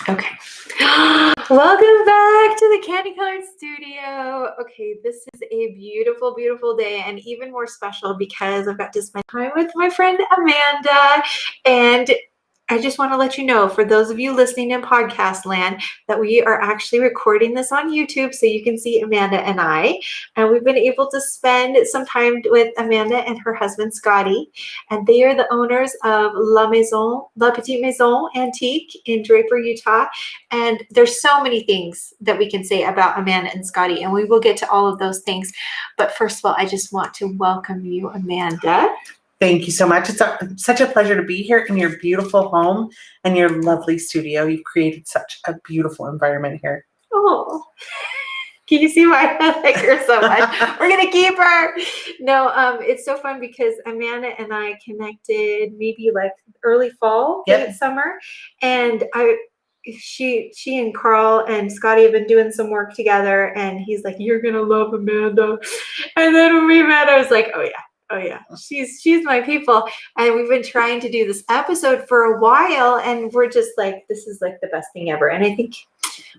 Okay. Welcome back to the Candy Colored Studio. Okay, this is a beautiful, beautiful day, and even more special because I've got to spend time with my friend Amanda. And I just want to let you know, for those of you listening in podcast land, that we are actually recording this on YouTube so you can see Amanda and I. And we've been able to spend some time with Amanda and her husband, Scotty. And they are the owners of La Petite Maison Antique in Draper, Utah. And there's so many things that we can say about Amanda and Scotty, and we will get to all of those things. But first of all, I just want to welcome you, Amanda. Thank you so much. It's such a pleasure to be here in your beautiful home and your lovely studio. You've created such a beautiful environment here. Oh, can you see why I like her so much? We're going to keep her. No, it's so fun because Amanda and I connected maybe like early fall, late summer. And she and Carl and Scotty have been doing some work together. And he's like, "You're going to love Amanda." And then when we met, I was like, oh yeah, she's my people. And we've been trying to do this episode for a while, and we're just like, this is like the best thing ever. And I think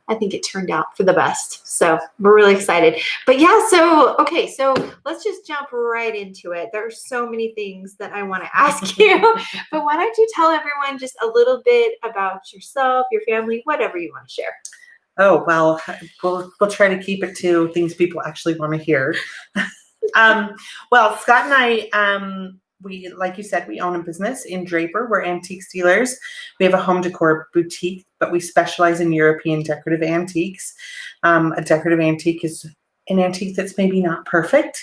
it turned out for the best. So we're really excited. But yeah, so let's just jump right into it. There are so many things that I want to ask you, but why don't you tell everyone just a little bit about yourself, your family, whatever you want to share. Oh, well, we'll try to keep it to things people actually want to hear. Well, Scott and I, we, like you said, we own a business in Draper. We're antique dealers. We have a home decor boutique, but we specialize in European decorative antiques. A decorative antique is an antique that's maybe not perfect.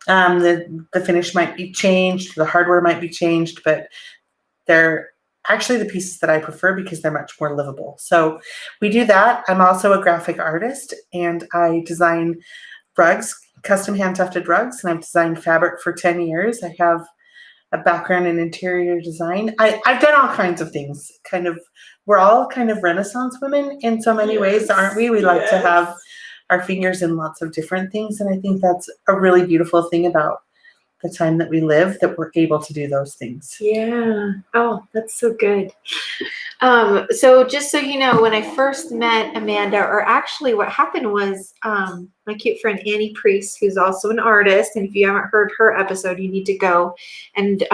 The finish might be changed, the hardware might be changed, but they're actually the pieces that I prefer because they're much more livable. So we do that. I'm also a graphic artist, and I design rugs, custom hand-tufted rugs, and I've designed fabric for 10 years. I have a background in interior design. I've done all kinds of things. We're all kind of Renaissance women in so many ways, aren't we? We like to have our fingers in lots of different things, and I think that's a really beautiful thing about the time that we live, that we're able to do those things. Yeah. Oh, that's so good. So just so you know, when I first met Amanda, or actually what happened was my cute friend Annie Priest, who's also an artist, and if you haven't heard her episode, you need to go and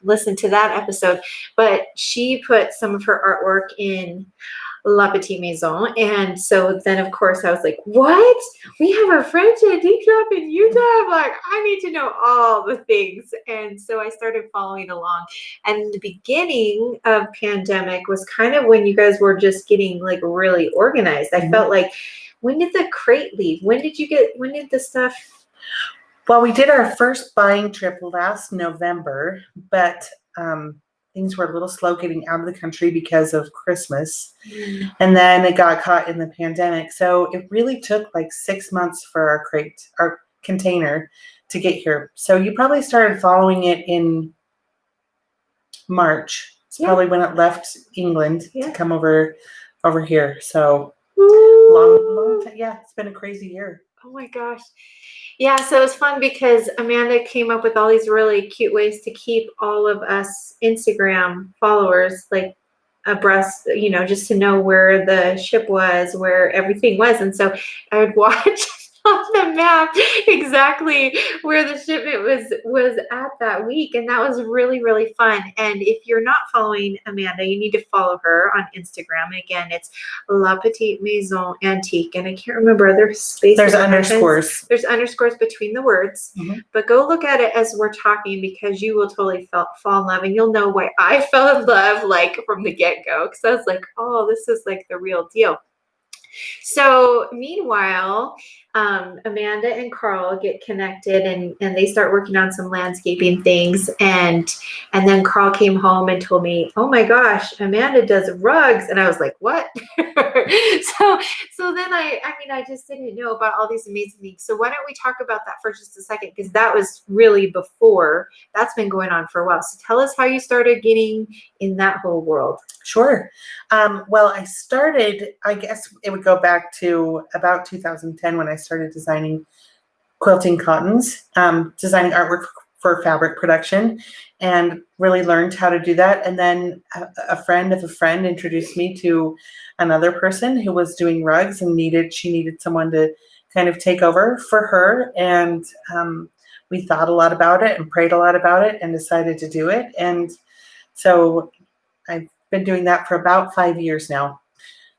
listen to that episode. But she put some of her artwork in La Petite Maison. And so then, of course, I was like, what? We have a French antique shop in Utah? I'm like, I need to know all the things. And so I started following along. And the beginning of pandemic was kind of when you guys were just getting like really organized. I felt like, when did the crate leave? When did the stuff? Well, we did our first buying trip last November, but things were a little slow getting out of the country because of Christmas. And then it got caught in the pandemic. So it really took like 6 months for our container to get here. So you probably started following it in March. It's probably when it left England to come over here. So long time. Yeah, it's been a crazy year. Oh my gosh. Yeah, so it was fun because Amanda came up with all these really cute ways to keep all of us Instagram followers like abreast, just to know where the ship was, where everything was. And so I would watch on the map exactly where the shipment was at that week. And that was really, really fun. And if you're not following Amanda, you need to follow her on Instagram. And again, it's La Petite Maison Antique. And I can't remember, there's spaces. There's underscores. There's underscores between the words. But go look at it as we're talking, because you will totally fall in love. And you'll know why I fell in love like from the get-go. Because I was like, oh, this is like the real deal. So meanwhile, Amanda and Carl get connected, and they start working on some landscaping things. And then Carl came home and told me, oh my gosh, Amanda does rugs. And I was like, what? So then I just didn't know about all these amazing things. So why don't we talk about that for just a second? Because that was really before. That's been going on for a while. So tell us how you started getting in that whole world. Sure. Well, I started, I guess it would go back to about 2010 when I started designing quilting cottons, designing artwork for fabric production, and really learned how to do that. And then a friend of a friend introduced me to another person who was doing rugs and she needed someone to kind of take over for her. And we thought a lot about it and prayed a lot about it and decided to do it. And so I've been doing that for about 5 years now.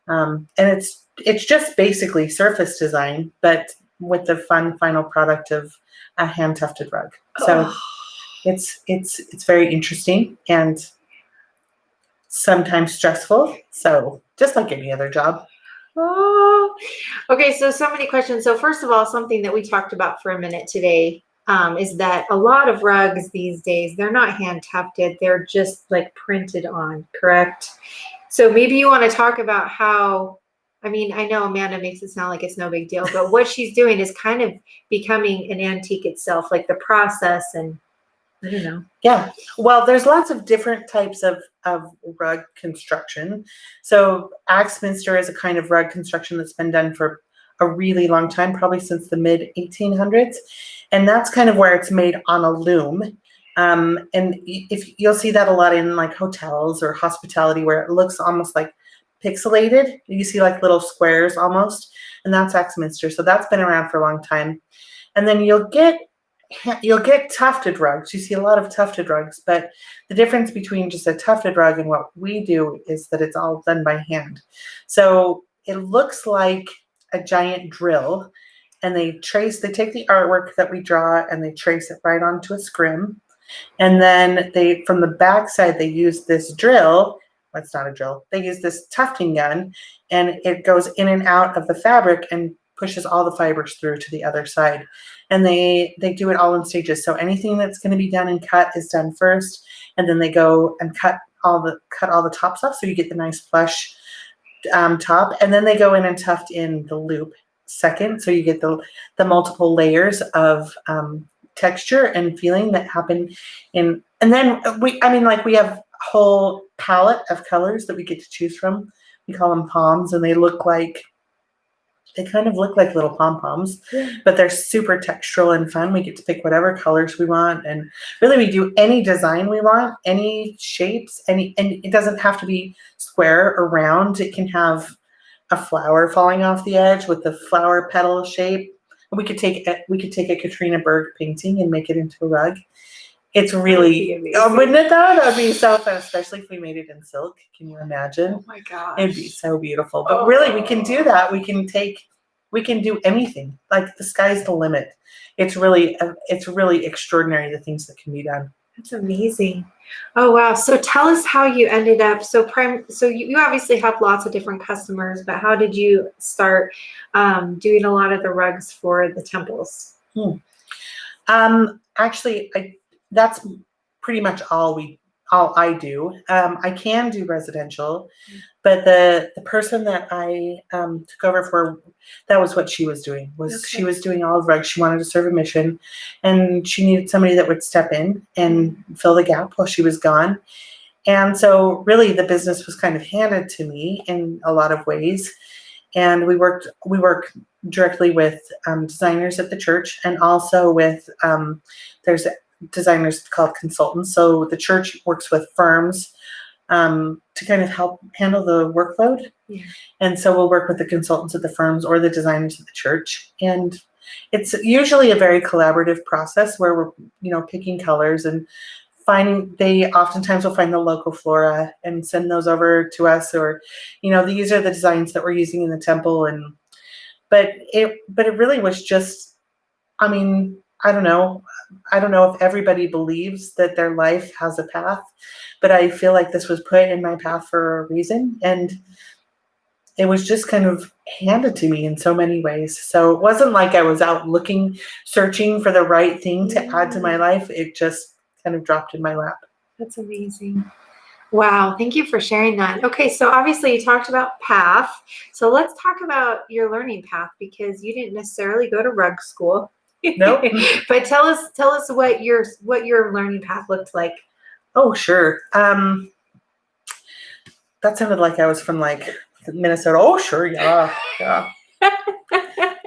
And it's just basically surface design, but with the fun final product of a hand tufted rug. So it's very interesting and sometimes stressful. So just like any other job. Oh, okay. So many questions. So first of all, something that we talked about for a minute today is that a lot of rugs these days, they're not hand tufted. They're just like printed on, correct? So maybe you want to talk about how, I mean, I know Amanda makes it sound like it's no big deal, but what she's doing is kind of becoming an antique itself, like the process and I don't know. Yeah. Well, there's lots of different types of rug construction. So Axminster is a kind of rug construction that's been done for a really long time, probably since the mid 1800s. And that's kind of where it's made on a loom. And if you'll see that a lot in like hotels or hospitality, where it looks almost like pixelated. You see like little squares almost, and that's Axminster. So that's been around for a long time. And then you'll get tufted rugs. You see a lot of tufted rugs, but the difference between just a tufted rug and what we do is that it's all done by hand. So it looks like a giant drill, and they take the artwork that we draw and they trace it right onto a scrim. And then from the back side, they use this drill. Well, it's not a drill. They use this tufting gun, and it goes in and out of the fabric and pushes all the fibers through to the other side. And they do it all in stages. So anything that's going to be done and cut is done first, and then they go and cut all the tops off, so you get the nice plush top. And then they go in and tuft in the loop second, so you get the multiple layers of texture and feeling that happen in. And then we have a whole palette of colors that we get to choose from. We call them palms, and they kind of look like little pom-poms, but they're super textural and fun. We get to pick whatever colors we want, and really we do any design we want, any shapes, and it doesn't have to be square or round. It can have a flower falling off the edge with the flower petal shape. We could take a Katrina Berg painting and make it into a rug. It's really, wouldn't it though? That would be so fun, especially if we made it in silk. Can you imagine? Oh my gosh. It'd be so beautiful. But really, we can do that. We can do anything. Like the sky's the limit. It's really extraordinary, the things that can be done. That's amazing. Oh wow. So tell us how you ended up. So you obviously have lots of different customers, but how did you start doing a lot of the rugs for the temples? Actually, that's pretty much all I do. I can do residential, but the person that I took over for, that was what she was doing. She was doing all of rugs. She wanted to serve a mission, and she needed somebody that would step in and fill the gap while she was gone. And so really the business was kind of handed to me in a lot of ways. And we work directly with designers at the church, and also with there's designers called consultants. So the church works with firms to kind of help handle the workload. Yeah. And so we'll work with the consultants at the firms or the designers at the church. And it's usually a very collaborative process where we're, picking colors and they oftentimes will find the local flora and send those over to us, or, these are the designs that we're using in the temple. But it really was just, I don't know if everybody believes that their life has a path, but I feel like this was put in my path for a reason, and it was just kind of handed to me in so many ways. So it wasn't like I was out searching for the right thing to add to my life. It just kind of dropped in my lap. That's amazing. Wow. Thank you for sharing that. Okay. So obviously you talked about path. So let's talk about your learning path, because you didn't necessarily go to rug school. Nope. But tell us what your learning path looked like. Oh, sure. That sounded like I was from like Minnesota. Oh, sure. Yeah.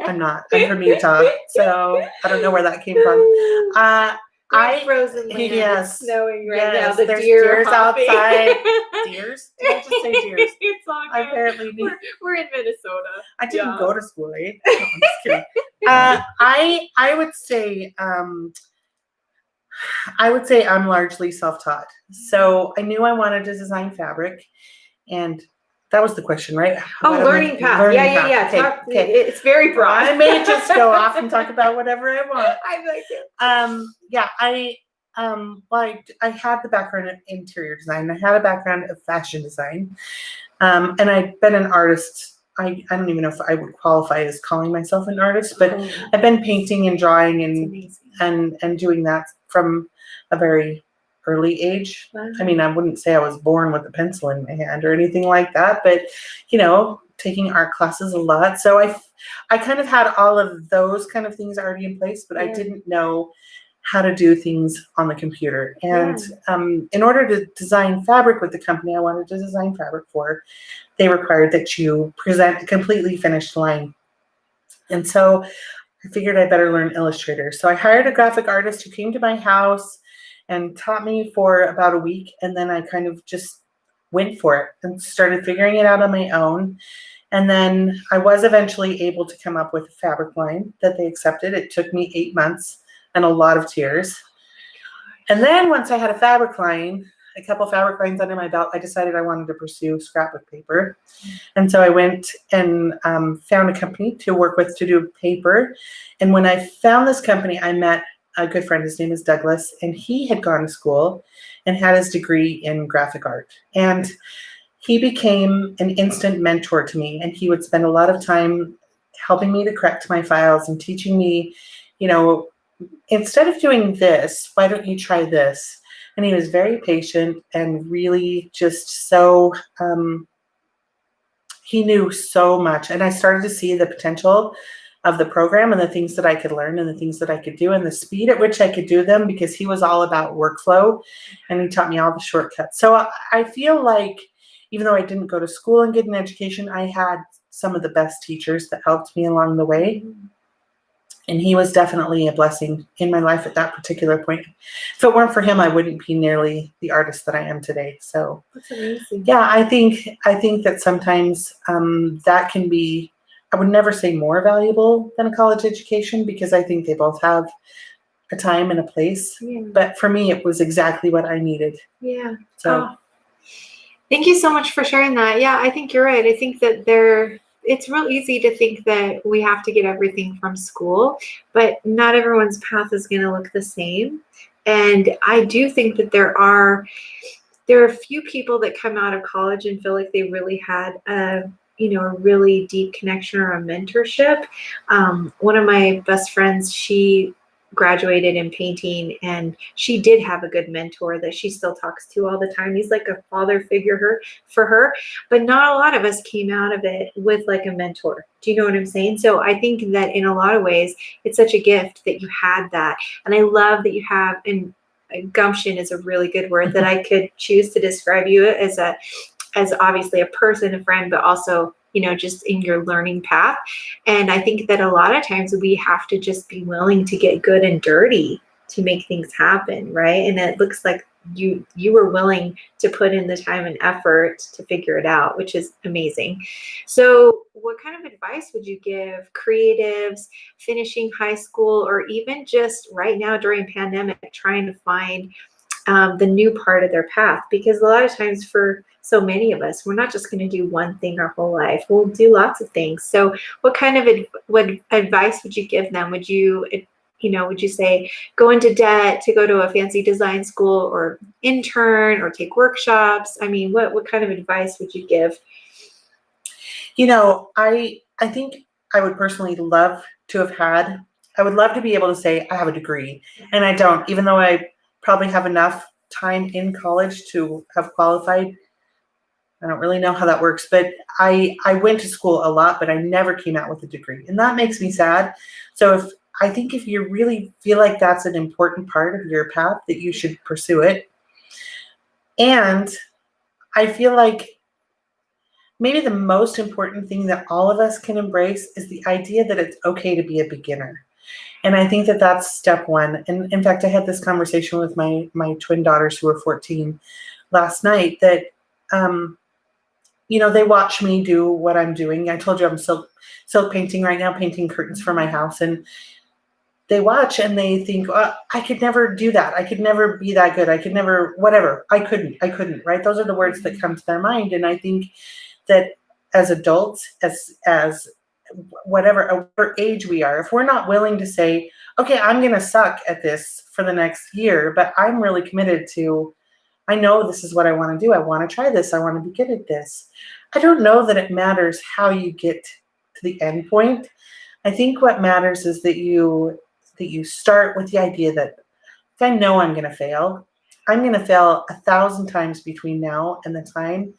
I'm not. I'm from Utah. So I don't know where that came from. We're in frozen land. Yes, it's snowing right yes, now. The there's deer deers hopping. outside. Deers? Did I just say deers? It's all I good. apparently need. We're in Minnesota. I didn't Yeah. go to school, eh? No, I'm just kidding. I would say I'm largely self-taught. So I knew I wanted to design fabric, and that was the question, right? Oh, learning path. Learning yeah. path. Okay. It's very broad. I may just go off and talk about whatever I want. I like it. Yeah, I had the background in interior design. I had a background of fashion design, and I've been an artist. I don't even know if I would qualify as calling myself an artist, but I've been painting and drawing and doing that from a very early age. Wow. I mean, I wouldn't say I was born with a pencil in my hand or anything like that, but taking art classes a lot. So I kind of had all of those kind of things already in place, but I didn't know how to do things on the computer. And in order to design fabric with the company I wanted to design fabric for, they required that you present a completely finished line. And so I figured I better learn Illustrator. So I hired a graphic artist who came to my house and taught me for about a week. And then I kind of just went for it and started figuring it out on my own. And then I was eventually able to come up with a fabric line that they accepted. It took me 8 months and a lot of tears. And then once I had a fabric line, a couple fabric lines under my belt, I decided I wanted to pursue scrapbook paper. And so I went and found a company to work with to do paper. And when I found this company, I met a good friend. His name is Douglas, and he had gone to school and had his degree in graphic art. And he became an instant mentor to me, and he would spend a lot of time helping me to correct my files and teaching me, instead of doing this, why don't you try this? And he was very patient and really just so, he knew so much. And I started to see the potential of the program and the things that I could learn and the things that I could do and the speed at which I could do them, because he was all about workflow and he taught me all the shortcuts. So I feel like even though I didn't go to school and get an education, I had some of the best teachers that helped me along the way. And he was definitely a blessing in my life at that particular point. If it weren't for him, I wouldn't be nearly the artist that I am today. So that's amazing. Yeah, I think that sometimes that can be, I would never say more valuable than a college education, because I think they both have a time and a place. Yeah. But for me, it was exactly what I needed. Yeah. So thank you so much for sharing that. Yeah, I think you're right. I think that it's real easy to think that we have to get everything from school, but not everyone's path is going to look the same. And I do think that there are a few people that come out of college and feel like they really had a really deep connection or a mentorship. One of my best friends, she graduated in painting, and she did have a good mentor that she still talks to all the time. He's like a father figure for her, but not a lot of us came out of it with like a mentor. Do you know what I'm saying? So I think that in a lot of ways, it's such a gift that you had that. And I love that you have, and gumption is a really good word that I could choose to describe you as obviously a person, a friend, but also, just in your learning path. And I think that a lot of times we have to just be willing to get good and dirty to make things happen, right? And it looks like you were willing to put in the time and effort to figure it out, which is amazing. So what kind of advice would you give creatives finishing high school, or even just right now during pandemic, trying to find the new part of their path? Because a lot of times for so many of us, we're not just going to do one thing our whole life. We'll do lots of things. So what kind of advice would you give them? Would you say go into debt to go to a fancy design school, or intern, or take workshops? I mean, what kind of advice would you give? I think I would personally love to I would love to be able to say I have a degree, and I don't, even though I probably have enough time in college to have qualified. I don't really know how that works, but I went to school a lot, but I never came out with a degree, and that makes me sad. So I think if you really feel like that's an important part of your path, that you should pursue it. And I feel like maybe the most important thing that all of us can embrace is the idea that it's okay to be a beginner. And I think that that's step one. And in fact, I had this conversation with my twin daughters who were 14 last night that, they watch me do what I'm doing. I told you I'm silk painting right now, painting curtains for my house. And they watch and they think, oh, I could never do that. I could never be that good. I could never, whatever. I couldn't, right? Those are the words that come to their mind. And I think that as adults, as whatever age we are, if we're not willing to say, okay, I'm going to suck at this for the next year, but I'm really committed to, I know this is what I want to do. I want to try this. I want to be good at this. I don't know that it matters how you get to the end point. I think what matters is that you start with the idea that if I know I'm going to fail, I'm going to fail 1,000 times between now and the time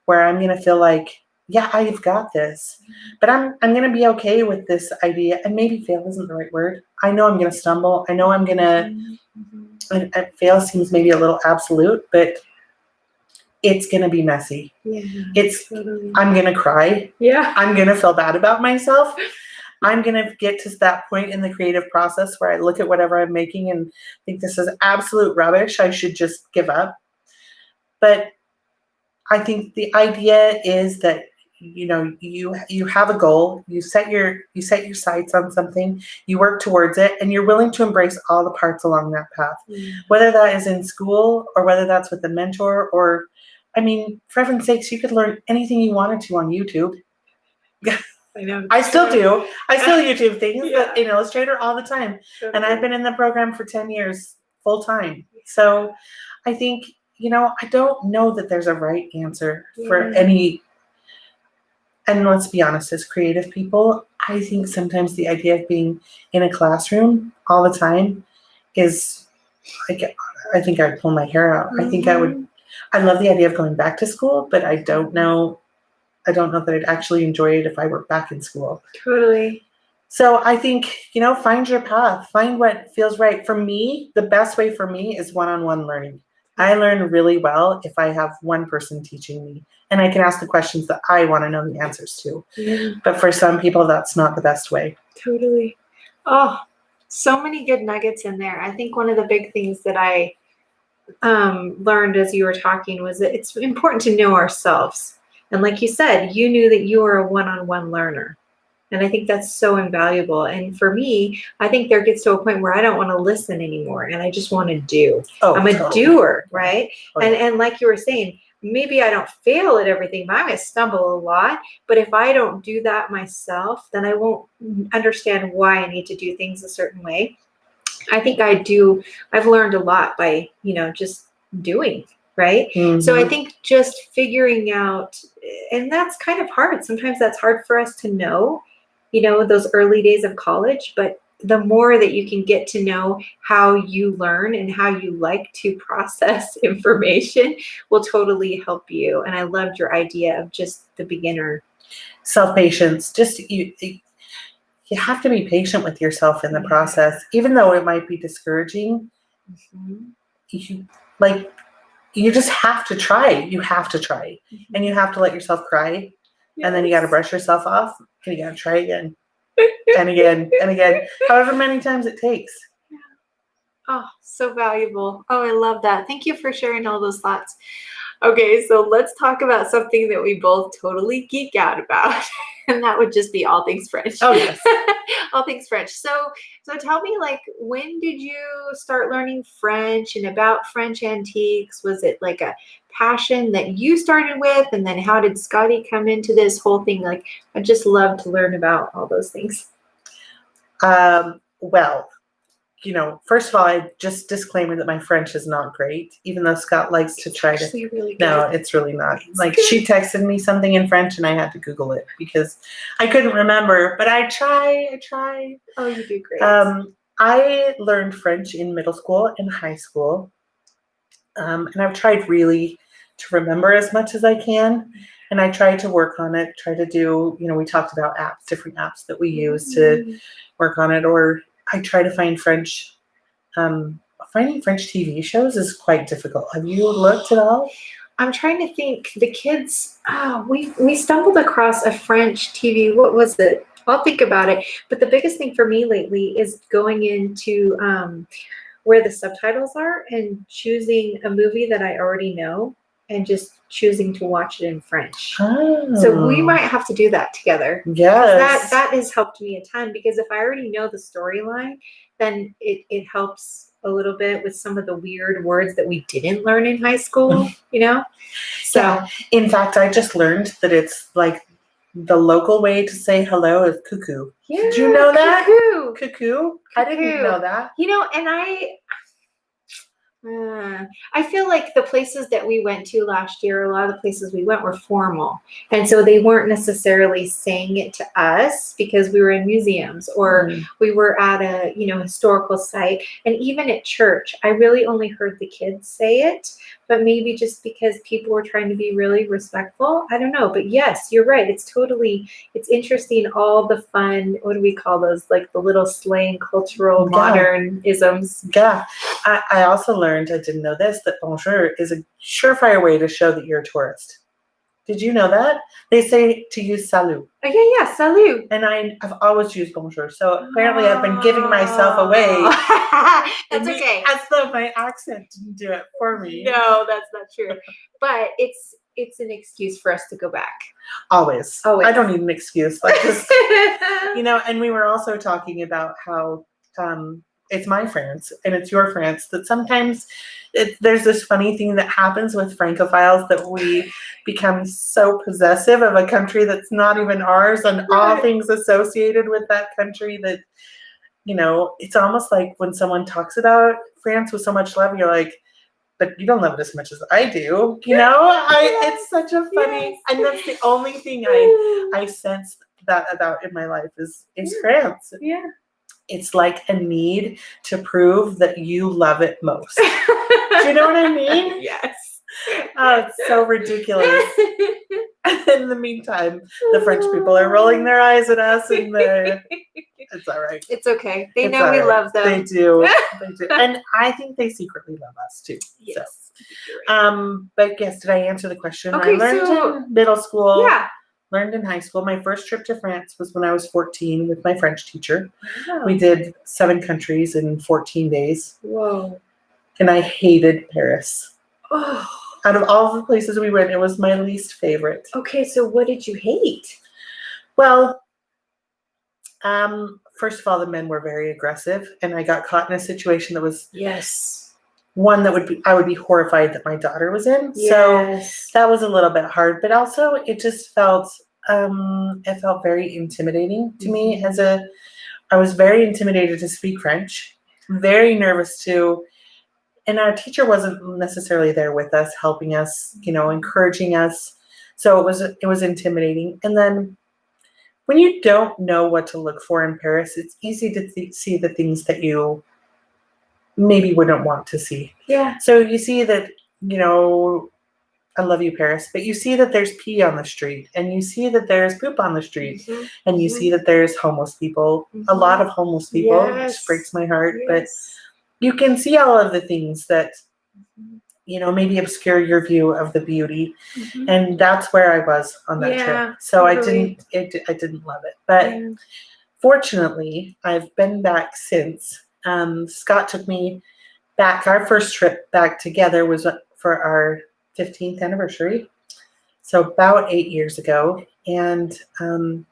where I'm going to feel like, yeah, I've got this, but I'm going to be okay with this idea. And maybe fail isn't the right word. I know I'm going to stumble. I know I'm going to, and fail seems maybe a little absolute, but it's going to be messy. Yeah, totally. I'm going to cry. Yeah. I'm going to feel bad about myself. I'm going to get to that point in the creative process where I look at whatever I'm making and think this is absolute rubbish. I should just give up. But I think the idea is that, you have a goal, you set your sights on something, you work towards it, and you're willing to embrace all the parts along that path, whether that is in school or whether that's with a mentor, or, for heaven's sakes, you could learn anything you wanted to on YouTube. I know. I still do. I still YouTube things in Illustrator all the time. Totally. And I've been in the program for 10 years full time. So I think, I don't know that there's a right answer for any. And let's be honest, as creative people, I think sometimes the idea of being in a classroom all the time is, I think I'd pull my hair out. I think I love the idea of going back to school, but I don't know that I'd actually enjoy it if I were back in school. Totally. So I think, find your path, find what feels right. For me, the best way for me is one-on-one learning. I learn really well if I have one person teaching me and I can ask the questions that I want to know the answers to. Yeah. But for some people, that's not the best way. Totally. Oh, so many good nuggets in there. I think one of the big things that I learned as you were talking was that it's important to know ourselves. And like you said, you knew that you were a one-on-one learner. And I think that's so invaluable. And for me, I think there gets to a point where I don't want to listen anymore and I just want to do. I'm a doer, right? And like you were saying, maybe I don't fail at everything, but I might stumble a lot. But if I don't do that myself, then I won't understand why I need to do things a certain way. I think I've learned a lot by, just doing. Right. Mm-hmm. So I think just figuring out, and that's kind of hard. Sometimes that's hard for us to know, those early days of college, but the more that you can get to know how you learn and how you like to process information will totally help you. And I loved your idea of just the beginner. Self-patience. Just you have to be patient with yourself in the process, even though it might be discouraging. Mm-hmm. You just have to try. You have to try. Mm-hmm. And you have to let yourself cry. Yes. And then you got to brush yourself off. And you got to try again. And again. And again. However many times it takes. Yeah. Oh, so valuable. Oh, I love that. Thank you for sharing all those thoughts. Okay, so let's talk about something that we both totally geek out about. And that would just be all things French. Oh, yes. All things French. So tell me, when did you start learning French and about French antiques? Was it like a passion that you started with? And then how did Scotty come into this whole thing? I just love to learn about all those things. Well, first of all, I just disclaimer that my French is not great, even though Scott likes to try to. Really no, it's really not. She texted me something in French and I had to Google it because I couldn't remember, but I try. Oh, you do great. I learned French in middle school and high school. And I've tried really to remember as much as I can. And I try to work on it, try to do, we talked about apps, different apps that we use to work on it, or I try to find French. Finding French TV shows is quite difficult. Have you looked at all? I'm trying to think. The kids, we stumbled across a French TV. What was it? I'll think about it. But the biggest thing for me lately is going into where the subtitles are and choosing a movie that I already know and just choosing to watch it in French. Oh. So we might have to do that together. Yes. That has helped me a ton, because if I already know the storyline, then it helps a little bit with some of the weird words that we didn't learn in high school, you know? So Yeah. In fact, I just learned that it's like the local way to say hello is cuckoo. yeah, Did you know that? cuckoo. Cuckoo? I didn't know that. You know, and I feel like the places that we went to last year, a lot of the places we went were formal. And so they weren't necessarily saying it to us because we were in museums or we were at a, historical site. And even at church, I really only heard the kids say it, but maybe just because people were trying to be really respectful. I don't know. But yes, you're right. It's interesting, all the fun, what do we call those? Like the little slang, cultural, modern isms. Yeah. I also learned, I didn't know this, that bonjour is a surefire way to show that you're a tourist. Did you know that? They say to use salut. Oh, yeah, salut. And I've always used bonjour. So apparently I've been giving myself away. That's okay. As though my accent didn't do it for me. No, that's not true. But it's an excuse for us to go back. Always. I don't need an excuse. Like just, and we were also talking about how it's my France and it's your France, that sometimes there's this funny thing that happens with Francophiles, that we become so possessive of a country that's not even ours and all things associated with that country that, it's almost like when someone talks about France with so much love, you're like, but you don't love it as much as I do, It's such a funny, and that's the only thing I sense that about in my life is France. Yeah. It's like a need to prove that you love it most. Do you know what I mean? Yes. Oh, it's so ridiculous. In the meantime, the French people are rolling their eyes at us, and it's all right. It's okay. They know we love them. They do. And I think they secretly love us too. Yes. So. But yes, did I answer the question? Okay, I learned in middle school. Yeah. Learned in high school. My first trip to France was when I was 14 with my French teacher. Wow. We did 7 countries in 14 days. Whoa. And I hated Paris. Oh. Out of all the places we went, it was my least favorite. Okay, so what did you hate? Well, first of all, the men were very aggressive, and I got caught in a situation that was one that I would be horrified that my daughter was in. Yes. So that was a little bit hard, but also it just felt very intimidating to me I was very intimidated to speak French, very nervous and our teacher wasn't necessarily there with us, helping us, encouraging us. So it was intimidating. And then when you don't know what to look for in Paris, it's easy to see the things that you maybe wouldn't want to see. Yeah. So you see that, I love you, Paris, but you see that there's pee on the street, and you see that there's poop on the street, and you see that there's homeless people, a lot of homeless people, which breaks my heart. But you can see all of the things that, maybe obscure your view of the beauty. And that's where I was on that trip. So totally. I didn't love it. But fortunately, I've been back since. Scott took me back. Our first trip back together was for our 15th anniversary. So about 8 years ago. And it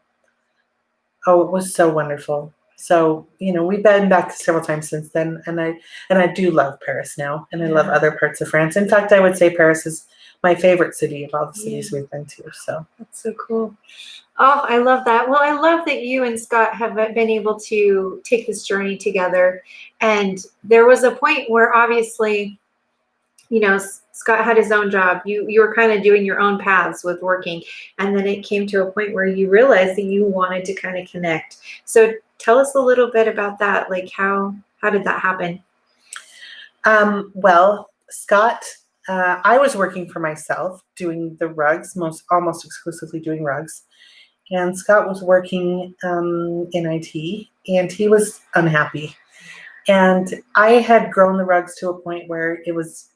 was so wonderful. So, we've been back several times since then, and I do love Paris now, and I love other parts of France. In fact, I would say Paris is my favorite city of all the cities we've been to. So that's so cool. Oh, I love that. Well, I love that you and Scott have been able to take this journey together. And there was a point where obviously, Scott had his own job. You were kind of doing your own paths with working. And then it came to a point where you realized that you wanted to kind of connect. So tell us a little bit about that. Like how did that happen? Well, Scott, I was working for myself doing the rugs, almost exclusively doing rugs. And Scott was working in IT, and he was unhappy. And I had grown the rugs to a point where it was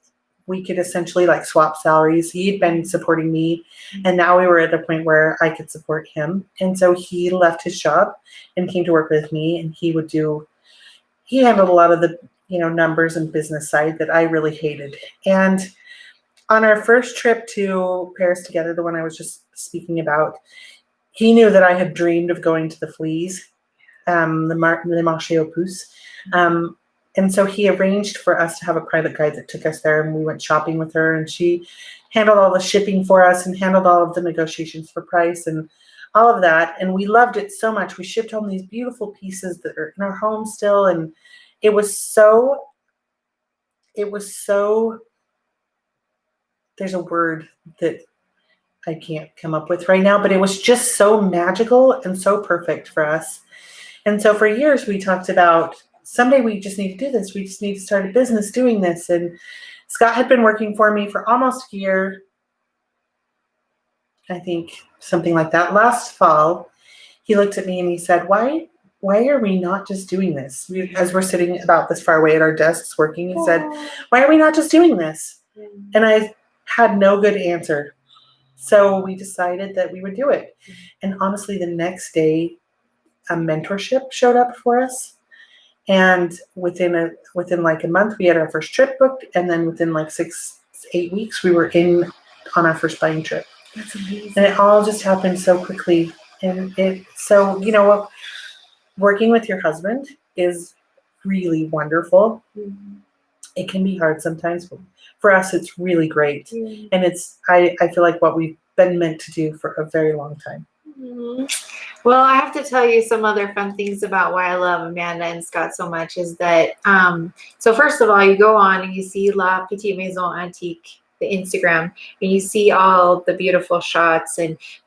we could essentially like swap salaries. He'd been supporting me, and now we were at a point where I could support him. And so he left his job and came to work with me, and he handled a lot of the, numbers and business side that I really hated. And on our first trip to Paris together, the one I was just speaking about, he knew that I had dreamed of going to the Fleas, the Marché aux Puces. And so he arranged for us to have a private guide that took us there, and we went shopping with her, and she handled all the shipping for us and handled all of the negotiations for price and all of that. And we loved it so much. We shipped home these beautiful pieces that are in our home still. And it was so, there's a word that I can't come up with right now, but it was just so magical and so perfect for us. And so for years we talked about, someday we just need to do this. We just need to start a business doing this. And Scott had been working for me for almost a year, I think, something like that. Last fall, he looked at me and he said, why are we not just doing this? As we're sitting about this far away at our desks working, he said, why are we not just doing this? And I had no good answer. So we decided that we would do it. And honestly, the next day, a mentorship showed up for us. And within like a month, we had our first trip booked. And then within like 6-8 weeks, we were on our first buying trip. That's amazing. And it all just happened so quickly. And working with your husband is really wonderful. Mm-hmm. It can be hard sometimes, but for us, it's really great. Mm-hmm. And I feel like what we've been meant to do for a very long time. Mm-hmm. Well, I have to tell you some other fun things about why I love Amanda and Scott so much is that, so first of all, you go on and you see La Petite Maison Antique, the Instagram, and you see all the beautiful shots,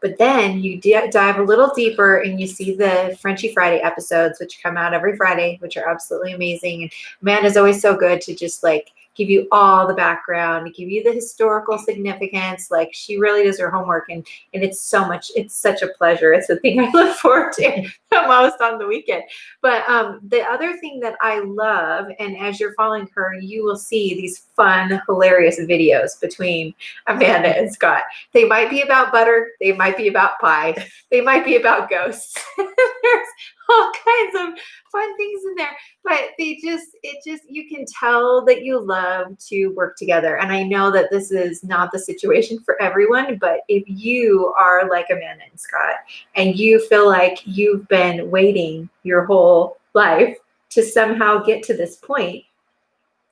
but then you dive a little deeper and you see the Frenchy Friday episodes, which come out every Friday, which are absolutely amazing. And Amanda's always so good to just like give you all the background, give you the historical significance. Like she really does her homework, and it's such a pleasure. It's the thing I look forward to the most on the weekend. But the other thing that I love, and as you're following her, you will see these fun, hilarious videos between Amanda and Scott. They might be about butter. They might be about pie. They might be about ghosts. There's all kinds of fun things in there, but you can tell that you love to work together. And I know that this is not the situation for everyone, but if you are like Amanda and Scott and you feel like you've been waiting your whole life to somehow get to this point,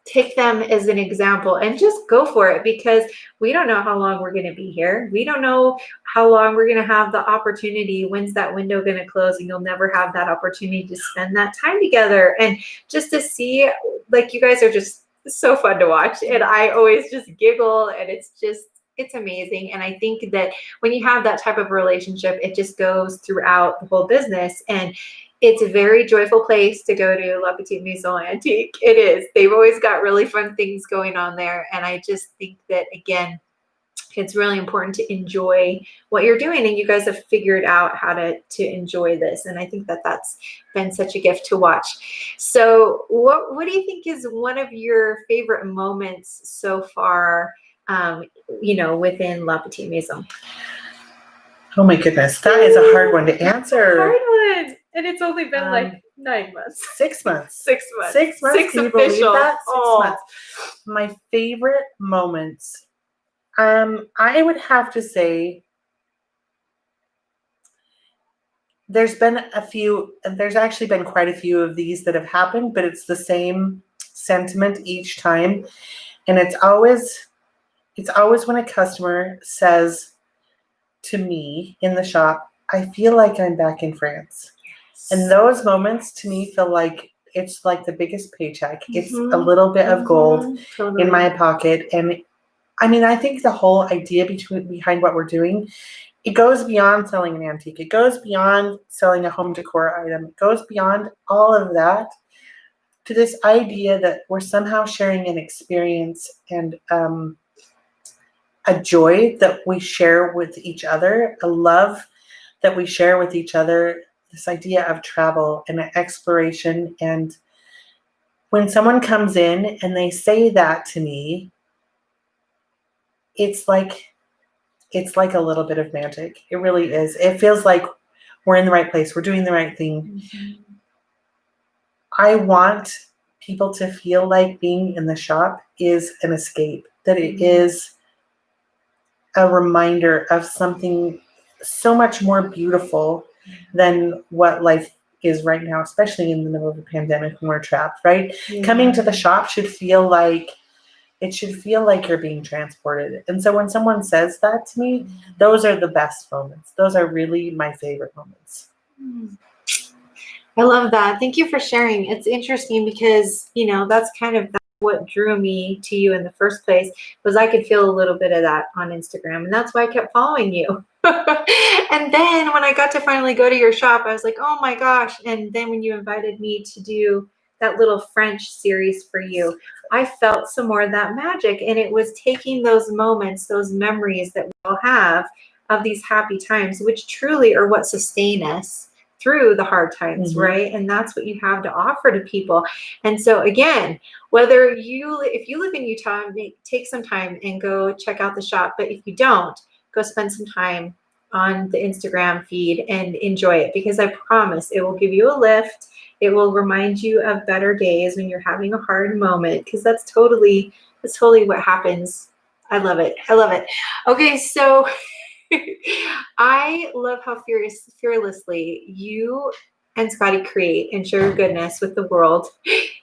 take them as an example and just go for it, because we don't know how long we're going to be here. We don't know how long we're going to have the opportunity. When's that window going to close? And you'll never have that opportunity to spend that time together. And just to see, like, you guys are just so fun to watch. And I always just giggle, and it's amazing. And I think that when you have that type of relationship, it just goes throughout the whole business. And it's a very joyful place to go to, La Petite Maison Antique. It is. They've always got really fun things going on there. And I just think that, again, it's really important to enjoy what you're doing. And you guys have figured out how to enjoy this. And I think that that's been such a gift to watch. So what do you think is one of your favorite moments so far, within La Petite Maison? Oh my goodness, that is a hard one to answer. Hard one. And it's only been like 9 months. 6 months. 6 months. 6 months. Six Can you official. believe that? 6 Oh. months. My favorite moments. I would have to say there's actually been quite a few of these that have happened, but it's the same sentiment each time. And it's always when a customer says to me in the shop, I feel like I'm back in France. Yes. And those moments to me feel like it's like the biggest paycheck. Mm-hmm. It's a little bit of gold in my pocket. And I mean, I think the whole idea behind what we're doing, it goes beyond selling an antique. It goes beyond selling a home decor item. It goes beyond all of that to this idea that we're somehow sharing an experience and a joy that we share with each other, a love that we share with each other, this idea of travel and exploration. And when someone comes in and they say that to me, it's like a little bit of magic. It really is. It feels like we're in the right place. We're doing the right thing. I want people to feel like being in the shop is an escape, that it is a reminder of something so much more beautiful than what life is right now, especially in the middle of a pandemic when we're trapped, right? Coming to the shop should feel like you're being transported. And so when someone says that to me, those are the best moments. Those are really my favorite moments. I love that. Thank you for sharing. It's interesting because, that's kind of what drew me to you in the first place, was I could feel a little bit of that on Instagram. And that's why I kept following you. And then when I got to finally go to your shop, I was like, oh my gosh. And then when you invited me to do that little French series for you, I felt some more of that magic. And it was taking those moments, those memories that we all have of these happy times, which truly are what sustain us through the hard times, right? And that's what you have to offer to people. And so again, if you live in Utah, take some time and go check out the shop. But if you don't, go spend some time on the Instagram feed and enjoy it, because I promise it will give you a lift. It will remind you of better days when you're having a hard moment, because that's totally what happens. I love it. Okay, so I love how fearlessly you and Scotty create and share your goodness with the world.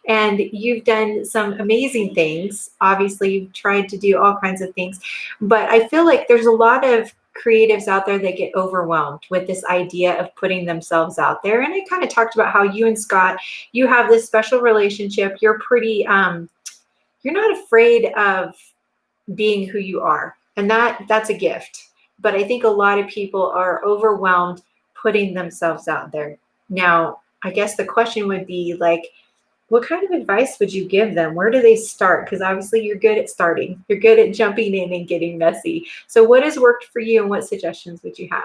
And you've done some amazing things. Obviously, you've tried to do all kinds of things. But I feel like there's a lot of creatives out there that get overwhelmed with this idea of putting themselves out there. And I kind of talked about how you and Scott, you have this special relationship. You're pretty, you're not afraid of being who you are. And that's a gift. But I think a lot of people are overwhelmed putting themselves out there. Now, I guess the question would be like, what kind of advice would you give them? Where do they start? Because obviously you're good at starting. You're good at jumping in and getting messy. So what has worked for you, and what suggestions would you have?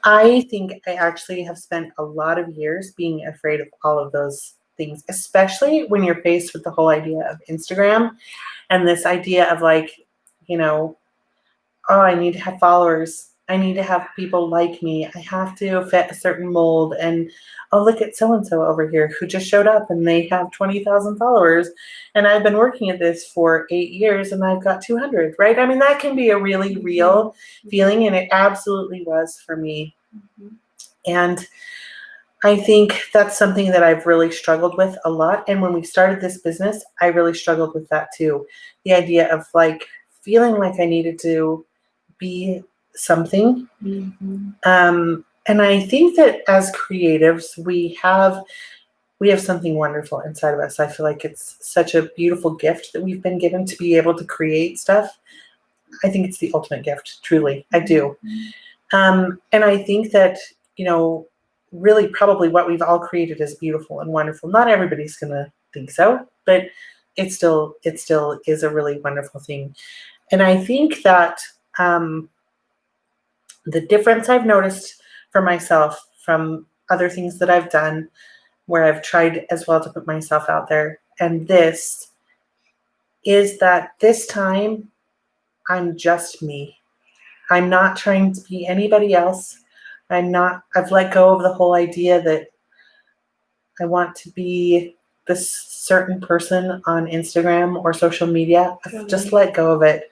I think I actually have spent a lot of years being afraid of all of those things, especially when you're faced with the whole idea of Instagram and this idea of like, oh, I need to have followers. I need to have people like me. I have to fit a certain mold. And oh, look at so-and-so over here who just showed up and they have 20,000 followers. And I've been working at this for 8 years and I've got 200, right? I mean, that can be a really real feeling. And it absolutely was for me. And I think that's something that I've really struggled with a lot. And when we started this business, I really struggled with that too. The idea of like feeling like I needed to be something. And I think that as creatives, we have something wonderful inside of us. I feel like it's such a beautiful gift that we've been given to be able to create stuff. I think it's the ultimate gift, truly. I do. And I think that, really probably what we've all created is beautiful and wonderful. Not everybody's going to think so, but it still is a really wonderful thing. And I think that the difference I've noticed for myself from other things that I've done where I've tried as well to put myself out there, and this is that this time I'm just me. I'm not trying to be anybody else. I've let go of the whole idea that I want to be this certain person on Instagram or social media. I've just let go of it.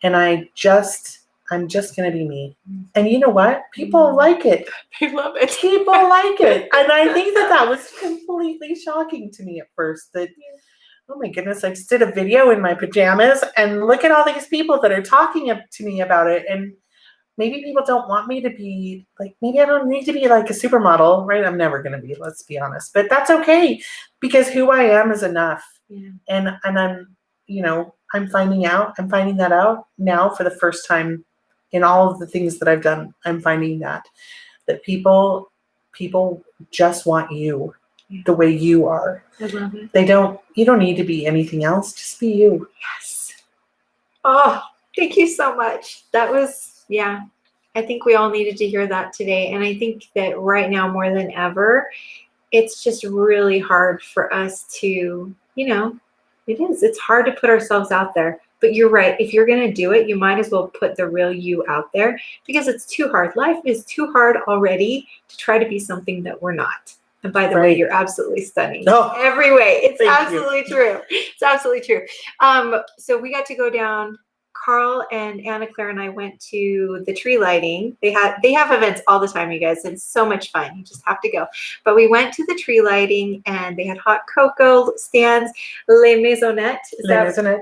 And I'm just going to be me. And you know what? People like it. They love it. People like it. And I think that was completely shocking to me at first, that, oh my goodness, I just did a video in my pajamas and look at all these people that are talking to me about it. And maybe people don't want me to be like, maybe I don't need to be like a supermodel, right? I'm never going to be, let's be honest, but that's okay, because who I am is enough. And I'm, I'm finding that out now for the first time in all of the things that I've done. I'm finding that people just want you the way you are. I love it. You don't need to be anything else. Just be you. Yes. Oh, thank you so much. That was, I think we all needed to hear that today. And I think that right now more than ever, it's just really hard for us to, it's hard to put ourselves out there. But you're right. If you're going to do it, you might as well put the real you out there, because it's too hard. Life is too hard already to try to be something that we're not. And by the way, you're absolutely stunning. Every way. It's absolutely true. It's absolutely true. So we got to go down. Carl and Anna Claire and I went to the tree lighting. They have events all the time, you guys. It's so much fun. You just have to go. But we went to the tree lighting, and they had hot cocoa stands, Les Maisonnettes.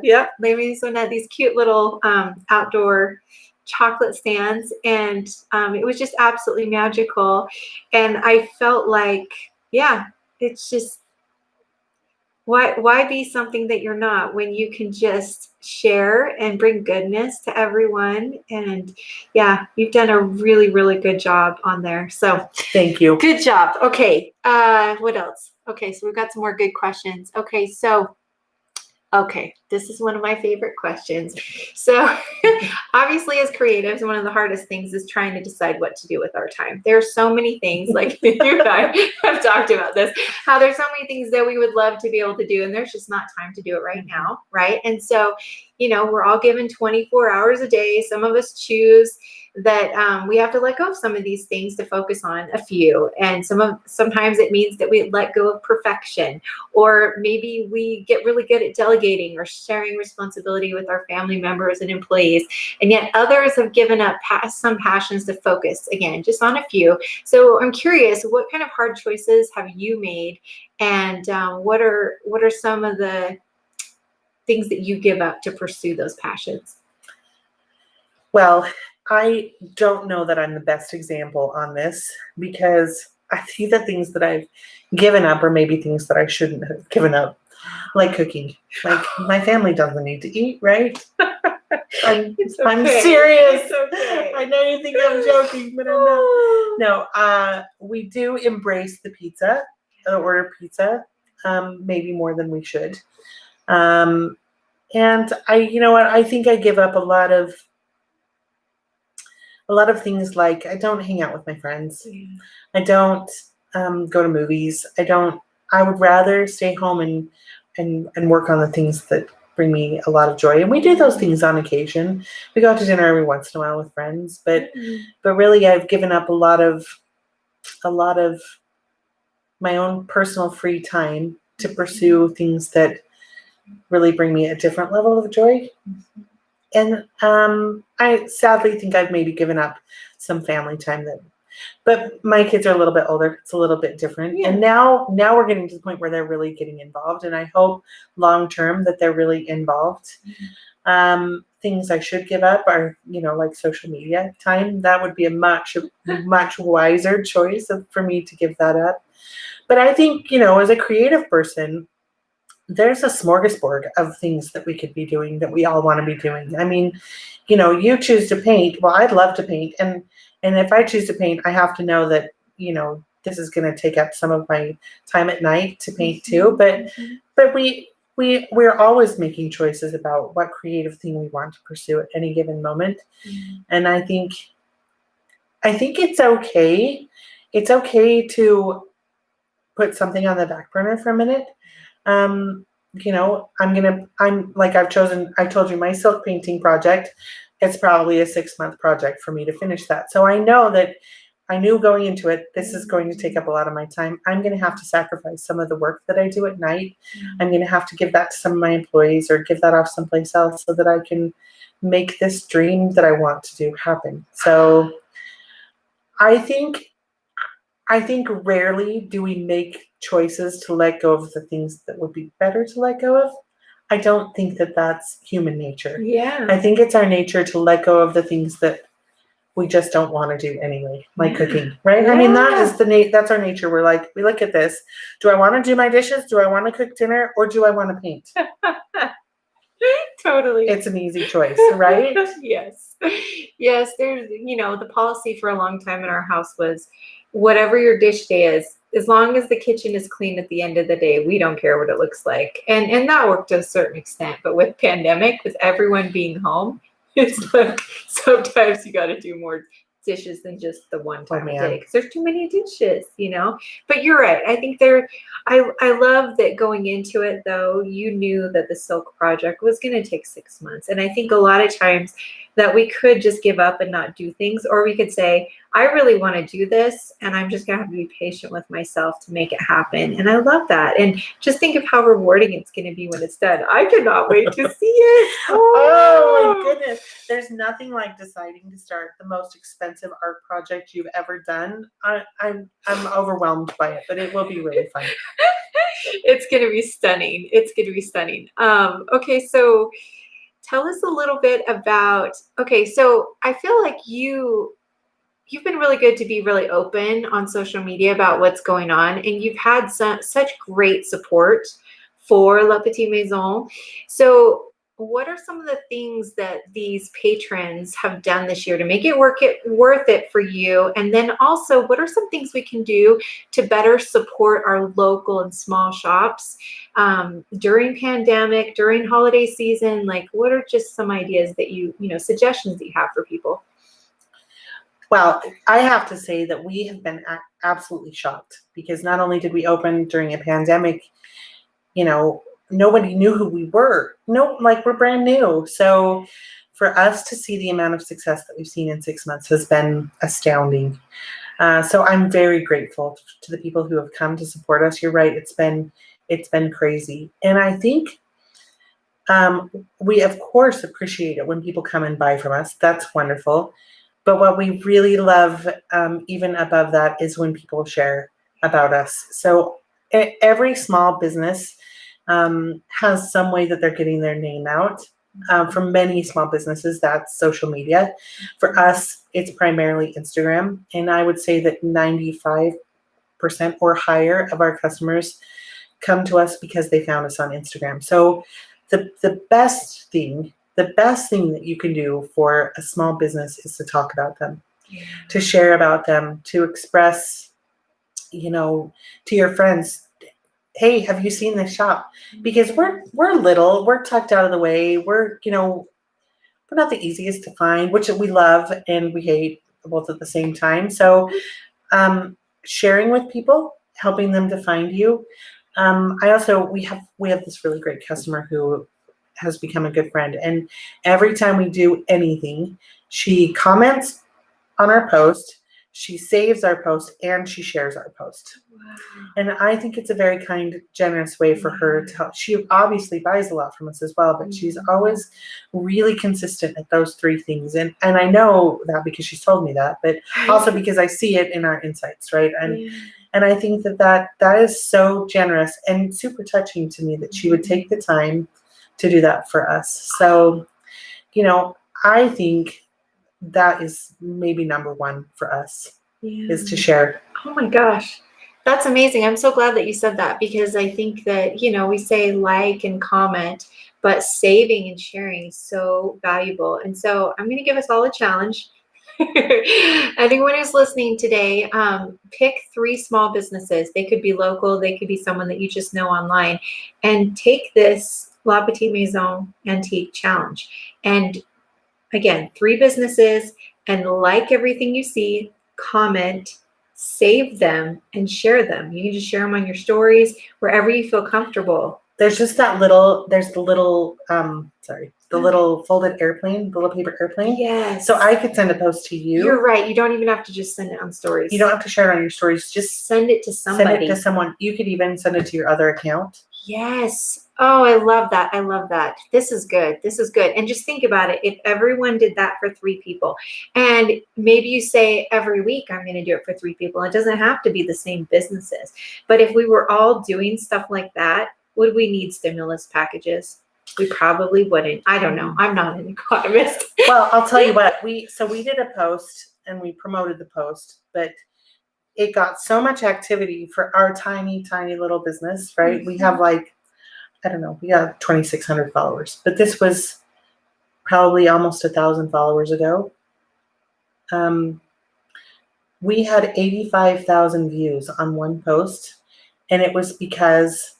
Yeah, Les Maisonnettes. These cute little outdoor chocolate stands, and it was just absolutely magical. And I felt like, yeah, it's just, why be something that you're not when you can just share and bring goodness to everyone? And yeah, you've done a really, really good job on there. So thank you. Good job. Okay. What else? Okay. So we've got some more good questions. Okay, this is one of my favorite questions. So obviously, as creatives, one of the hardest things is trying to decide what to do with our time. There are so many things, like you and I have talked about this, how there's so many things that we would love to be able to do, and there's just not time to do it right now, right? And so, we're all given 24 hours a day. Some of us choose that we have to let go of some of these things to focus on a few. And sometimes it means that we let go of perfection, or maybe we get really good at delegating or sharing responsibility with our family members and employees. And yet others have given up some passions to focus, again, just on a few. So I'm curious, what kind of hard choices have you made? And what are some of the things that you give up to pursue those passions? Well, I don't know that I'm the best example on this, because I see the things that I've given up are maybe things that I shouldn't have given up, like cooking. Like, my family doesn't need to eat, right? I'm serious. It's okay. I know you think I'm joking, but I'm not. No, we do embrace the pizza, order pizza, maybe more than we should. And I think I give up a lot of things, like I don't hang out with my friends. I don't go to movies. I would rather stay home and work on the things that bring me a lot of joy. And we do those things on occasion. We go out to dinner every once in a while with friends, but really I've given up a lot of my own personal free time to pursue things that really bring me a different level of joy. And I sadly think I've maybe given up some family time but my kids are a little bit older. It's a little bit different. Yeah. And now we're getting to the point where they're really getting involved. And I hope long-term that they're really involved. Things I should give up are, like social media time. That would be a much, much wiser choice for me to give that up. But I think, as a creative person, there's a smorgasbord of things that we could be doing that we all want to be doing. I mean, you choose to paint. Well, I'd love to paint. And if I choose to paint, I have to know that, this is going to take up some of my time at night to paint too. But we're always making choices about what creative thing we want to pursue at any given moment. And I think it's okay. It's okay to put something on the back burner for a minute. I told you, my silk painting project, it's probably a 6-month project for me to finish that. So I know that I knew going into it, this is going to take up a lot of my time. I'm going to have to sacrifice some of the work that I do at night. I'm going to have to give that to some of my employees or give that off someplace else so that I can make this dream that I want to do happen. So I think rarely do we make choices to let go of the things that would be better to let go of. I don't think that that's human nature. Yeah. I think it's our nature to let go of the things that we just don't want to do anyway, like cooking, right? Yeah. I mean, that's our nature. We're like, we look at this. Do I want to do my dishes? Do I want to cook dinner? Or do I want to paint? Totally. It's an easy choice, right? Yes. Yes. There's, the policy for a long time in our house was, whatever your dish day is, as long as the kitchen is clean at the end of the day, we don't care what it looks like. And that worked to a certain extent. But with pandemic, with everyone being home, it's like sometimes you got to do more dishes than just the one time a man. day, because there's too many dishes, you know. But you're right. I think I love that going into it, though, you knew that the silk project was going to take 6 months. And I think a lot of times that we could just give up and not do things, or we could say, I really want to do this, and I'm just going to have to be patient with myself to make it happen. And I love that. And just think of how rewarding it's going to be when it's done. I cannot wait to see it. Oh my goodness. There's nothing like deciding to start the most expensive art project you've ever done. I'm overwhelmed by it, but it will be really fun. It's going to be stunning. It's going to be stunning. Okay, so tell us a little bit about, okay, so I feel like you've been really good to be really open on social media about what's going on, and you've had such great support for La Petite Maison. So what are some of the things that these patrons have done this year to make it worth it for you? And then also, what are some things we can do to better support our local and small shops during pandemic, during holiday season? Like, what are just some ideas that suggestions that you have for people? Well, I have to say that we have been absolutely shocked, because not only did we open during a pandemic, nobody knew who we were. We're brand new. So for us to see the amount of success that we've seen in 6 months has been astounding. So I'm very grateful to the people who have come to support us. You're right. It's been crazy. And I think we, of course, appreciate it when people come and buy from us. That's wonderful. But what we really love, even above that, is when people share about us. So every small business has some way that they're getting their name out. For many small businesses, that's social media. For us, it's primarily Instagram. And I would say that 95% or higher of our customers come to us because they found us on Instagram. So the best thing that you can do for a small business is to talk about them, to share about them, to express, to your friends, hey, have you seen this shop? Because we're little, we're tucked out of the way, we're not the easiest to find, which we love and we hate both at the same time. So sharing with people, helping them to find you. We have this really great customer who has become a good friend, and every time we do anything, she comments on our post, she saves our post, and she shares our post. Wow. And I think it's a very kind, generous way for her to help. She obviously buys a lot from us as well, but she's always really consistent at those three things. And I know that because she's told me that, but also because I see it in our insights, right? And I think that is so generous and super touching to me that she would take the time to do that for us. So, I think that is maybe number one for us, is to share. Oh my gosh. That's amazing. I'm so glad that you said that, because I think that, we say like and comment, but saving and sharing is so valuable. And so I'm going to give us all a challenge. Anyone who's listening today, pick 3 small businesses. They could be local, they could be someone that you just know online, and take this La Petite Maison Antique Challenge. And again, 3 businesses, and like everything you see, comment, save them, and share them. You can just share them on your stories, wherever you feel comfortable. There's just the little folded airplane, the little paper airplane. Yes. So I could send a post to you. You're right. You don't even have to just send it on stories. You don't have to share it on your stories. Just send it to somebody. Send it to someone. You could even send it to your other account. Yes. Oh, I love that. I love that. This is good. This is good. And just think about it. If everyone did that for 3 people, and maybe you say every week, I'm going to do it for 3 people. It doesn't have to be the same businesses. But if we were all doing stuff like that, would we need stimulus packages? We probably wouldn't. I don't know. I'm not an economist. Well, I'll tell you what. We did a post and we promoted the post, but it got so much activity for our tiny, tiny little business, right? Mm-hmm. We have we got 2,600 followers, but this was probably almost 1,000 followers ago. We had 85,000 views on one post, and it was because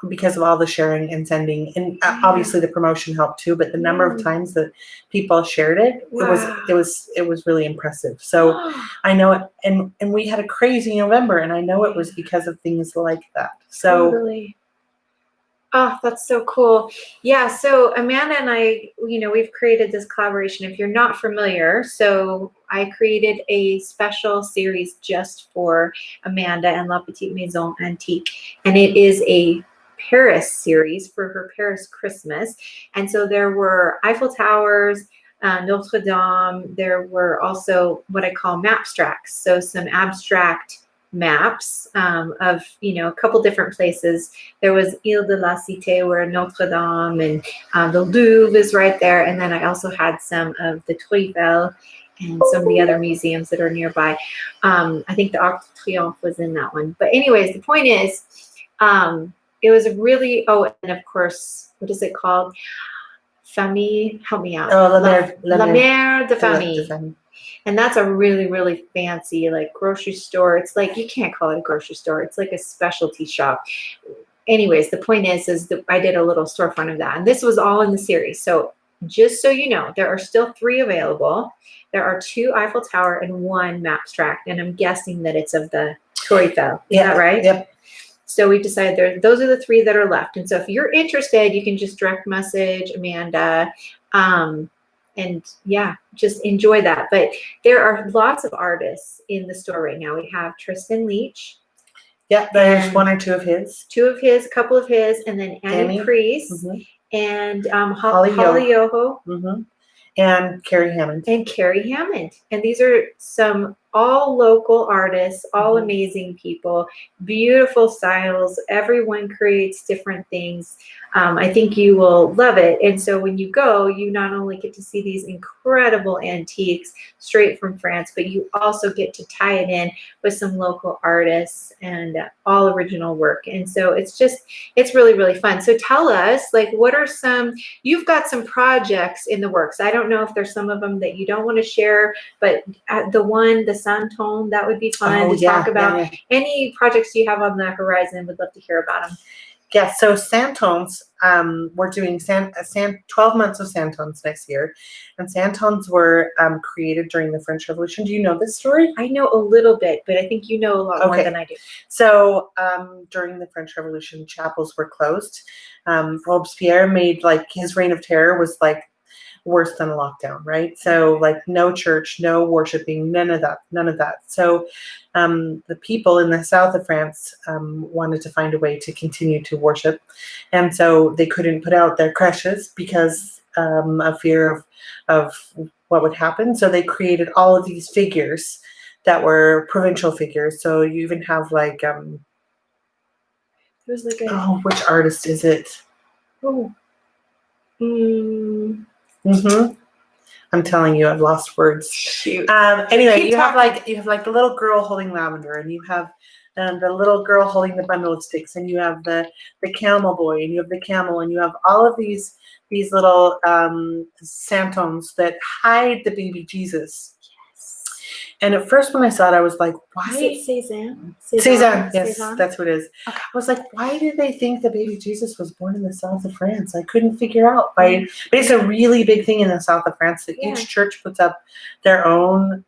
because of all the sharing and sending, and Yeah. obviously the promotion helped too, but the number of times that people shared it, Wow. it was really impressive. So I know it, and we had a crazy November, and I know it was because of things like that. So Totally. Oh, that's so cool. Yeah, so Amanda and I, we've created this collaboration. If you're not familiar, so I created a special series just for Amanda and La Petite Maison Antique, and it is a Paris series for her Paris Christmas. And so there were Eiffel Towers, Notre Dame. There were also what I call mapstracts, so some abstract maps of a couple different places. There was Ile de la Cité where Notre Dame and the Louvre is right there, and then I also had some of the Tour Eiffel and some of the other museums that are nearby. I think the Arc de Triomphe was in that one, but anyways, the point is it was really, and of course, what is it called? Famille, help me out. La Mère de Famille. And that's a really, really fancy like grocery store. It's like, you can't call it a grocery store. It's like a specialty shop. Anyways, the point is that I did a little storefront of that. And this was all in the series. So just so you know, there are still 3 available. There are 2 Eiffel Tower and 1 mapstract. And I'm guessing that it's of the Tour Eiffel. Is that right? Yep. So we decided those are the 3 that are left. And so if you're interested, you can just direct message Amanda. And yeah, just enjoy that. But there are lots of artists in the store right now. We have Tristan Leach. Yeah, there's 1 or 2 of his. 2 of his, a couple of his, and then Annie Priest and Holly Yoho. And Carrie Hammond. And these are some all local artists, all amazing people, beautiful styles. Everyone creates different things. I think you will love it. And so when you go, you not only get to see these incredible antiques straight from France, but you also get to tie it in with some local artists and all original work. And so it's really, really fun. So tell us, like, what are you've got some projects in the works. I don't know if there's some of them that you don't want to share, but the santons, that would be fun to talk about. Yeah. Any projects you have on the horizon, would love to hear about them. Yeah, so santons, we're doing 12 months of santons next year. And santons were created during the French Revolution. Do you know this story? I know a little bit, but I think you know a lot more than I do. So during the French Revolution, chapels were closed. Robespierre made, like, his reign of terror was like worse than a lockdown, right? So like no church, no worshiping, none of that. So the people in the south of France wanted to find a way to continue to worship. And so they couldn't put out their creches because of fear of what would happen. So they created all of these figures that were provincial figures. So you even have like, which artist is it? I'm telling you, I've lost words. Shoot. Anyway, you have like the little girl holding lavender, and you have the little girl holding the bundle of sticks, and you have the camel boy, and you have the camel, and you have all of these little santons that hide the baby Jesus. And at first when I saw it, I was like, why? Is it Cézanne? Cézanne, yes, that's what it is. Okay. I was like, why did they think the baby Jesus was born in the south of France? I couldn't figure out why. But it's a really big thing in the south of France that each church puts up their own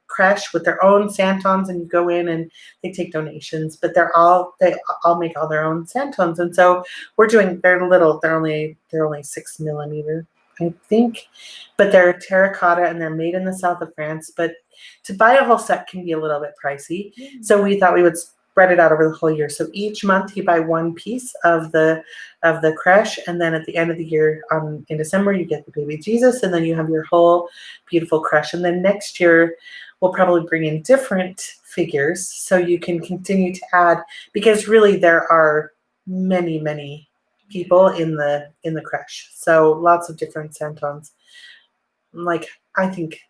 creche with their own santons, and you go in and they take donations, but they all make all their own santons. And so we're doing, they're little, they're only 6 millimeter, I think, but they're terracotta and they're made in the south of France. But to buy a whole set can be a little bit pricey. So we thought we would spread it out over the whole year. So each month you buy one piece of the creche, and then at the end of the year, in December, you get the baby Jesus, and then you have your whole beautiful creche. And then next year we'll probably bring in different figures so you can continue to add, because really there are many, many people in the creche. So lots of different santons. Like, I think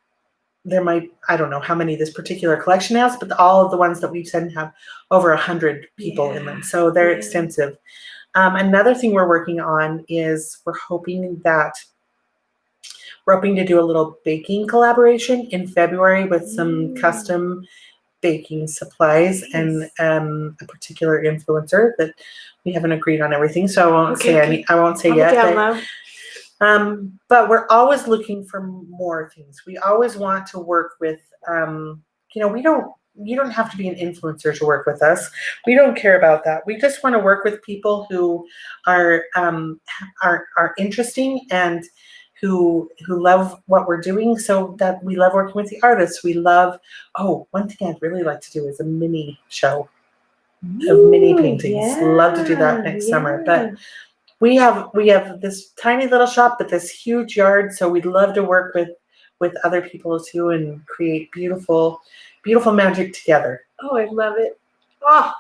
there might, I don't know how many this particular collection has, but all of the ones that we've sent have over 100 people in them. So they're extensive. Another thing we're working on is we're hoping to do a little baking collaboration in February with some custom baking supplies Nice. and a particular influencer that we haven't agreed on everything, so I won't say any. I won't say I'm yet. down low. But we're always looking for more things. We always want to work with. You don't have to be an influencer to work with us. We don't care about that. We just want to work with people who are interesting and who love what we're doing, so that we love working with the artists. We love, one thing I'd really like to do is a mini show of mini paintings. Love to do that next summer. But we have this tiny little shop, but this huge yard, so we'd love to work with other people too and create beautiful magic together. Oh, I love it. Oh,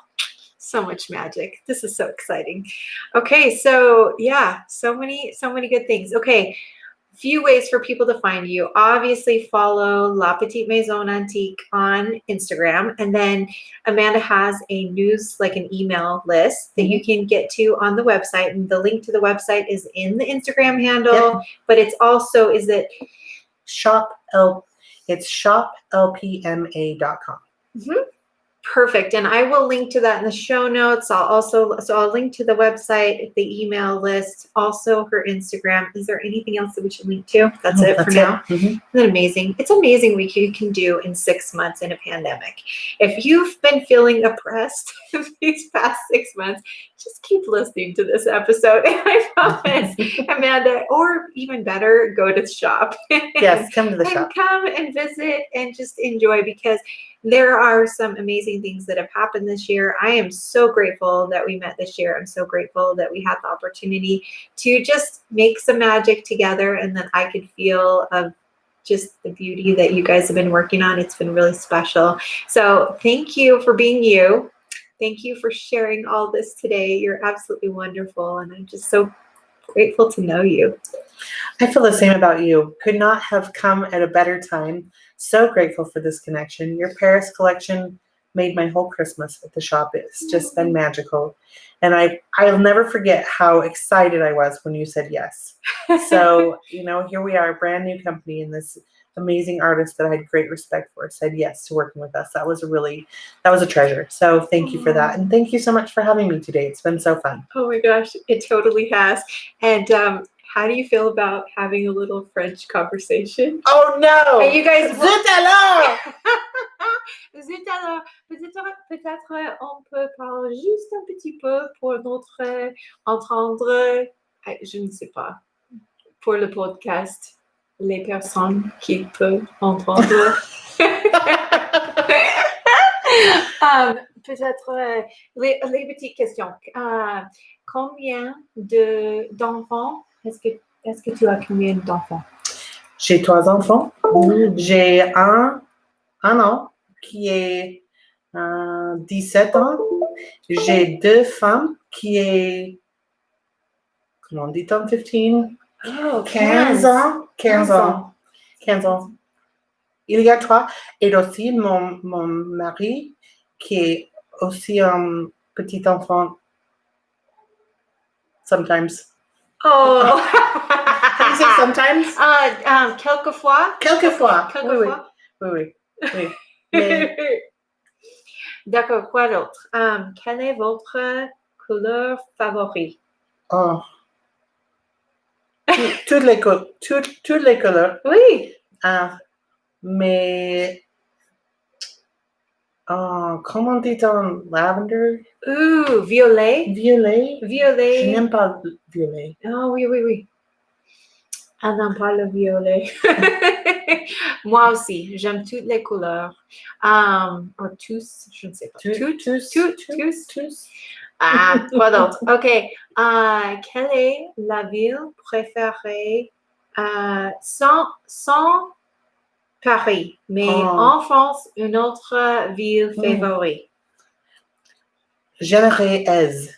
so much magic. This is so exciting. Okay, so yeah, so many good things. Okay, few ways for people to find you. Obviously, follow La Petite Maison Antique on Instagram, and then Amanda has an email list that you can get to on the website, and the link to the website is in the Instagram handle. But it's also it's shoplpma.com. Perfect. And I will link to that in the show notes. I'll link to the website, the email list, also her Instagram. Is there anything else that we should link to? That's it for now. Isn't it amazing? It's amazing what you can do in 6 months in a pandemic. If you've been feeling oppressed these past 6 months, just keep listening to this episode. And I promise, Amanda, or even better, go to the shop. Yes, come to the shop. Come and visit and just enjoy, because there are some amazing things that have happened this year. I am so grateful that we met this year. I'm so grateful that we had the opportunity to just make some magic together, and that I could feel of just the beauty that you guys have been working on. It's been really special. So thank you for being you. Thank you for sharing all this today. You're absolutely wonderful, and I'm just so grateful to know you. I feel the same about you. Could not have come at a better time. So grateful for this connection. Your Paris collection made my whole Christmas at the shop. It's just been magical. And I'll never forget how excited I was when you said yes. So, here we are, a brand new company, and this amazing artist that I had great respect for said yes to working with us. That was a treasure. So thank you for that. And thank you so much for having me today. It's been so fun. Oh my gosh, it totally has. And how do you feel about having a little French conversation? Oh no! And you guys, Zut alors! Zut alors! Peut-être on peut parler juste un petit peu pour notre entendre, je ne sais pas, pour le podcast, les personnes qui peuvent entendre. Peut-être les petites questions. Combien d'enfants? Est-ce que tu as combien d'enfants? J'ai 3 enfants. J'ai un an qui est 17 ans. J'ai 2 femmes qui est, comment on dit, 15? Oh, 15 ans. 15 ans. 15 ans. Il y a 3. Et aussi mon mari qui est aussi un petit enfant. Sometimes. Oh! How do you say sometimes? Quelquefois. Quelquefois. Quelquefois. Oui. Mais... D'accord, quoi d'autre? Quelle est votre couleur favorite? Oh. Toutes les couleurs. Oui. Mais... comment dit-on lavender? Violet. Violet. Violet. Je n'aime pas le violet. Oh oui. Elle n'aime pas le violet. Moi aussi, j'aime toutes les couleurs. Ou tous, je ne sais pas. Tous. Quoi d'autre? OK. Quelle est la ville préférée sans Paris, mais en France, une autre ville favorite? J'aimerais Aise.